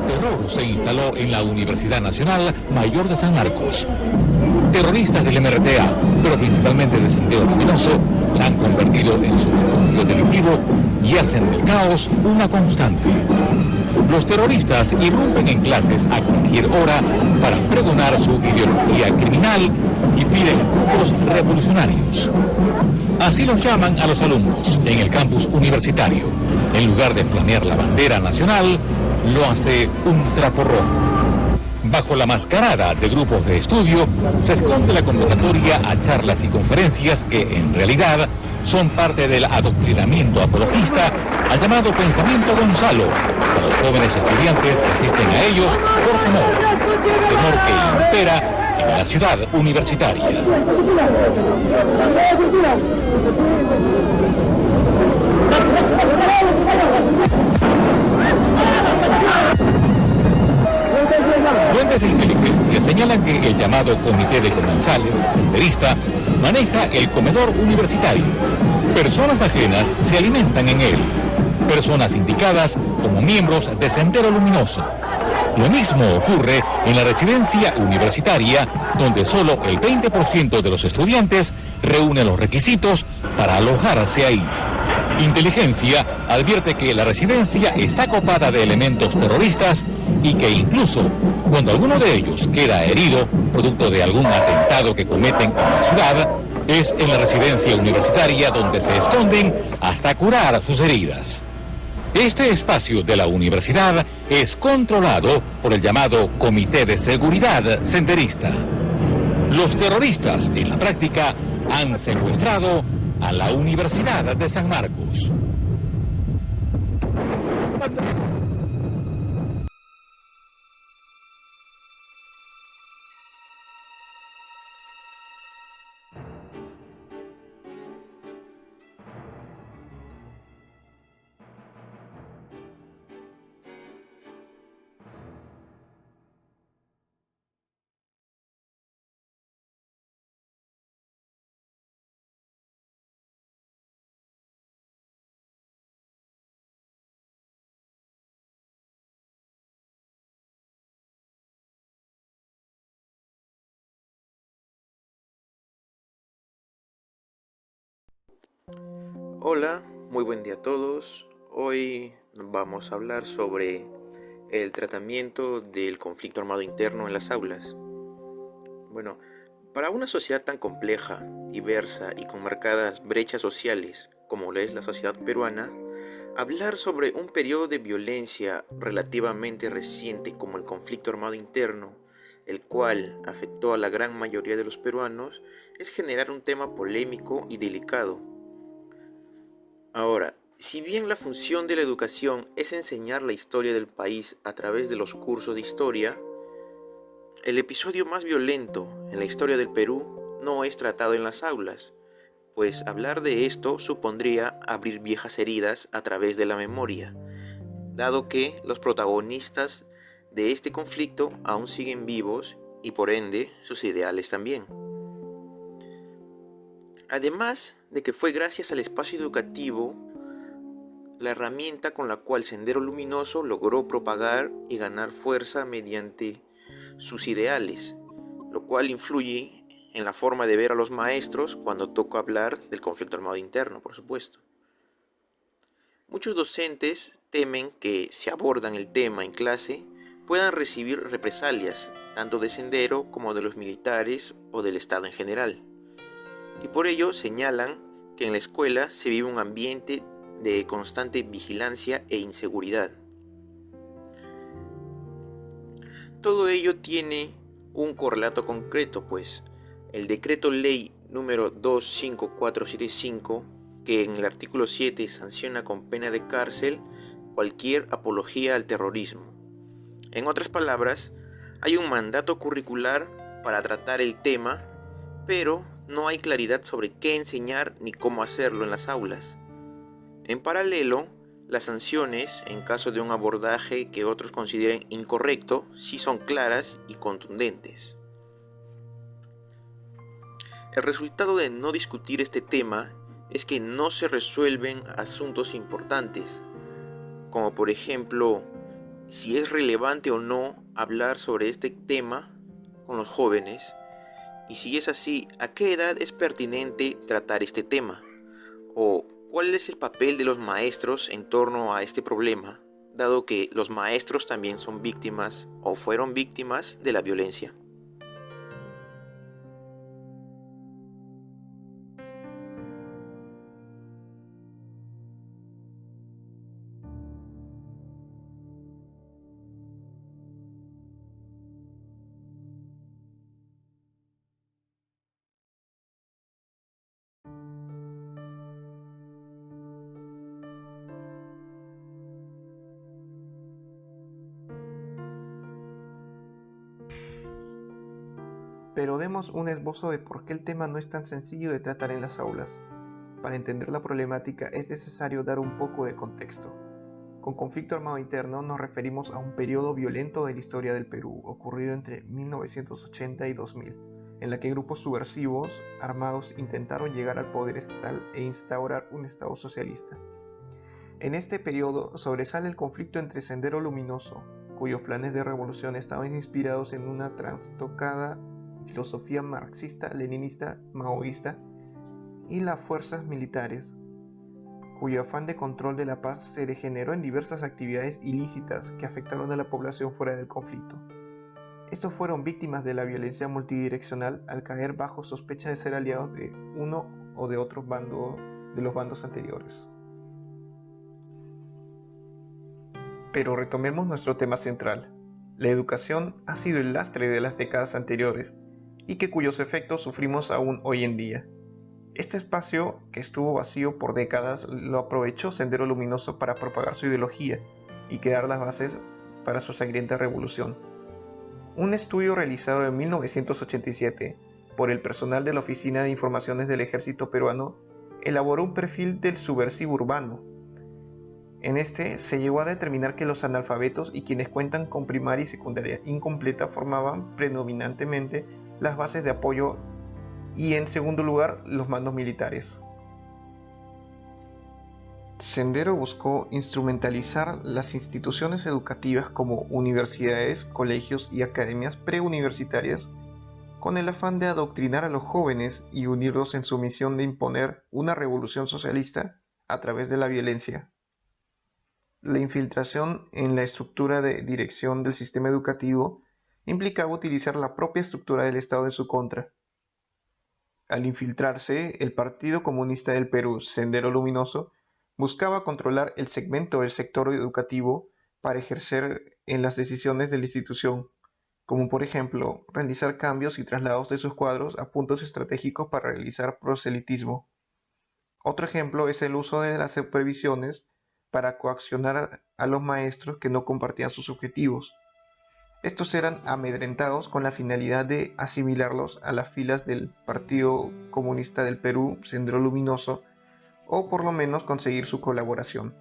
terror se instaló en la Universidad Nacional Mayor de San Marcos. Terroristas del MRTA, pero principalmente del Sendero Luminoso, la han convertido en su refugio delictivo y hacen del caos una constante. Los terroristas irrumpen en clases a cualquier hora para pregonar su ideología criminal y piden cupos revolucionarios. Así los llaman a los alumnos en el campus universitario. En lugar de flamear la bandera nacional, lo hace un trapo rojo. Bajo la mascarada de grupos de estudio, se esconde la convocatoria a charlas y conferencias que, en realidad, son parte del adoctrinamiento apologista al llamado Pensamiento Gonzalo, a los jóvenes estudiantes que asisten a ellos por temor que impera en la ciudad universitaria. Fuentes de inteligencia señalan que el llamado Comité de Comensales, senderista, maneja el comedor universitario. Personas ajenas se alimentan en él. Personas indicadas como miembros de Sendero Luminoso. Lo mismo ocurre en la residencia universitaria, donde solo el 20% de los estudiantes reúne los requisitos para alojarse ahí. Inteligencia advierte que la residencia está copada de elementos terroristas y que incluso cuando alguno de ellos queda herido, producto de algún atentado que cometen en la ciudad, es en la residencia universitaria donde se esconden hasta curar sus heridas. Este espacio de la universidad es controlado por el llamado Comité de Seguridad Senderista. Los terroristas, en la práctica, han secuestrado a la Universidad de San Marcos. Hola, muy buen día a todos. Hoy vamos a hablar sobre el tratamiento del conflicto armado interno en las aulas. Bueno, para una sociedad tan compleja, diversa y con marcadas brechas sociales como lo es la sociedad peruana, hablar sobre un periodo de violencia relativamente reciente como el conflicto armado interno, el cual afectó a la gran mayoría de los peruanos, es generar un tema polémico y delicado. Ahora, si bien la función de la educación es enseñar la historia del país a través de los cursos de historia, el episodio más violento en la historia del Perú no es tratado en las aulas, pues hablar de esto supondría abrir viejas heridas a través de la memoria, dado que los protagonistas de este conflicto aún siguen vivos y por ende sus ideales también. Además de que fue gracias al espacio educativo la herramienta con la cual Sendero Luminoso logró propagar y ganar fuerza mediante sus ideales, lo cual influye en la forma de ver a los maestros cuando toca hablar del conflicto armado interno, por supuesto. Muchos docentes temen que, si abordan el tema en clase, puedan recibir represalias, tanto de Sendero como de los militares o del Estado en general. Y por ello señalan que en la escuela se vive un ambiente de constante vigilancia e inseguridad. Todo ello tiene un correlato concreto, pues el decreto ley número 25475, que en el artículo 7 sanciona con pena de cárcel cualquier apología al terrorismo. En otras palabras, hay un mandato curricular para tratar el tema, pero no hay claridad sobre qué enseñar ni cómo hacerlo en las aulas. En paralelo, las sanciones, en caso de un abordaje que otros consideren incorrecto, sí son claras y contundentes. El resultado de no discutir este tema es que no se resuelven asuntos importantes, como por ejemplo si es relevante o no hablar sobre este tema con los jóvenes, y si es así, ¿a qué edad es pertinente tratar este tema? ¿O cuál es el papel de los maestros en torno a este problema, dado que los maestros también son víctimas o fueron víctimas de la violencia? Pero demos un esbozo de por qué el tema no es tan sencillo de tratar en las aulas. Para entender la problemática es necesario dar un poco de contexto. Con conflicto armado interno nos referimos a un periodo violento de la historia del Perú, ocurrido entre 1980 y 2000, en la que grupos subversivos armados intentaron llegar al poder estatal e instaurar un Estado socialista. En este periodo sobresale el conflicto entre Sendero Luminoso, cuyos planes de revolución estaban inspirados en una trastocada filosofía marxista-leninista maoísta, y las fuerzas militares, cuyo afán de control de la paz se degeneró en diversas actividades ilícitas que afectaron a la población fuera del conflicto. Estos fueron víctimas de la violencia multidireccional al caer bajo sospecha de ser aliados de uno o de otro bando de los bandos anteriores. Pero retomemos nuestro tema central. La educación ha sido el lastre de las décadas anteriores y cuyos efectos sufrimos aún hoy en día. Este espacio, que estuvo vacío por décadas, lo aprovechó Sendero Luminoso para propagar su ideología y crear las bases para su sangrienta revolución. Un estudio realizado en 1987 por el personal de la Oficina de Informaciones del Ejército Peruano elaboró un perfil del subversivo urbano. En este se llegó a determinar que los analfabetos y quienes cuentan con primaria y secundaria incompleta formaban predominantemente las bases de apoyo y en segundo lugar los mandos militares. Sendero buscó instrumentalizar las instituciones educativas como universidades, colegios y academias preuniversitarias con el afán de adoctrinar a los jóvenes y unirlos en su misión de imponer una revolución socialista a través de la violencia. La infiltración en la estructura de dirección del sistema educativo implicaba utilizar la propia estructura del Estado en su contra. Al infiltrarse, el Partido Comunista del Perú, Sendero Luminoso, buscaba controlar el segmento del sector educativo para ejercer en las decisiones de la institución, como por ejemplo realizar cambios y traslados de sus cuadros a puntos estratégicos para realizar proselitismo. Otro ejemplo es el uso de las supervisiones para coaccionar a los maestros que no compartían sus objetivos. Estos eran amedrentados con la finalidad de asimilarlos a las filas del Partido Comunista del Perú, Sendero Luminoso, o por lo menos conseguir su colaboración.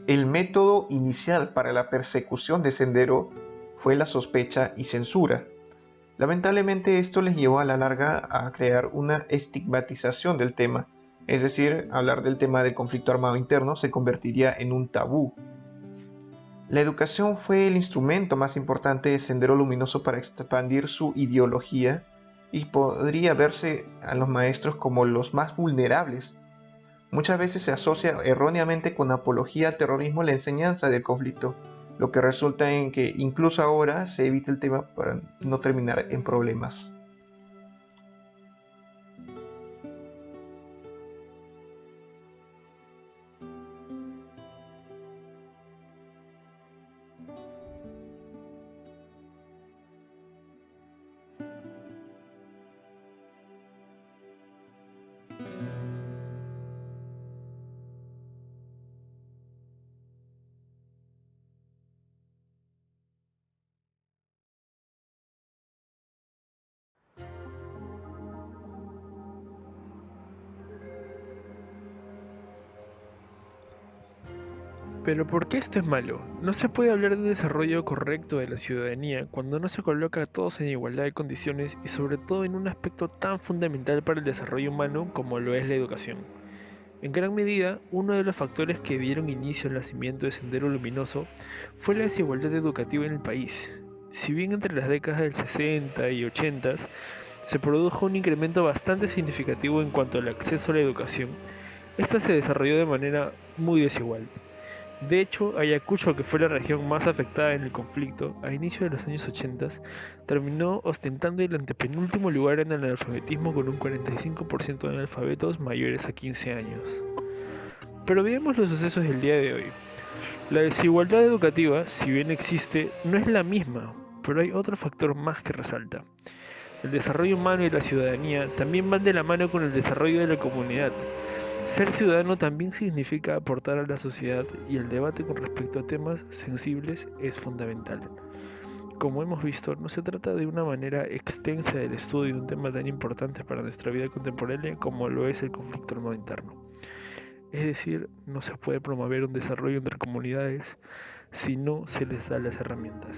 El método inicial para la persecución de Sendero fue la sospecha y censura. Lamentablemente esto les llevó a la larga a crear una estigmatización del tema, es decir, hablar del tema del conflicto armado interno se convertiría en un tabú. La educación fue el instrumento más importante de Sendero Luminoso para expandir su ideología y podría verse a los maestros como los más vulnerables. Muchas veces se asocia erróneamente con apología al terrorismo la enseñanza del conflicto, lo que resulta en que incluso ahora se evita el tema para no terminar en problemas. Pero ¿por qué esto es malo? No se puede hablar de un desarrollo correcto de la ciudadanía cuando no se coloca a todos en igualdad de condiciones y sobre todo en un aspecto tan fundamental para el desarrollo humano como lo es la educación. En gran medida, uno de los factores que dieron inicio al nacimiento de Sendero Luminoso fue la desigualdad educativa en el país. Si bien entre las décadas del 60 y 80 se produjo un incremento bastante significativo en cuanto al acceso a la educación, esta se desarrolló de manera muy desigual. De hecho, Ayacucho, que fue la región más afectada en el conflicto, a inicios de los años 80, terminó ostentando el antepenúltimo lugar en el analfabetismo con un 45% de analfabetos mayores a 15 años. Pero veamos los sucesos del día de hoy. La desigualdad educativa, si bien existe, no es la misma, pero hay otro factor más que resalta. El desarrollo humano y la ciudadanía también van de la mano con el desarrollo de la comunidad. Ser ciudadano también significa aportar a la sociedad y el debate con respecto a temas sensibles es fundamental. Como hemos visto, no se trata de una manera extensa del estudio de un tema tan importante para nuestra vida contemporánea como lo es el conflicto armado interno. Es decir, no se puede promover un desarrollo entre comunidades si no se les da las herramientas.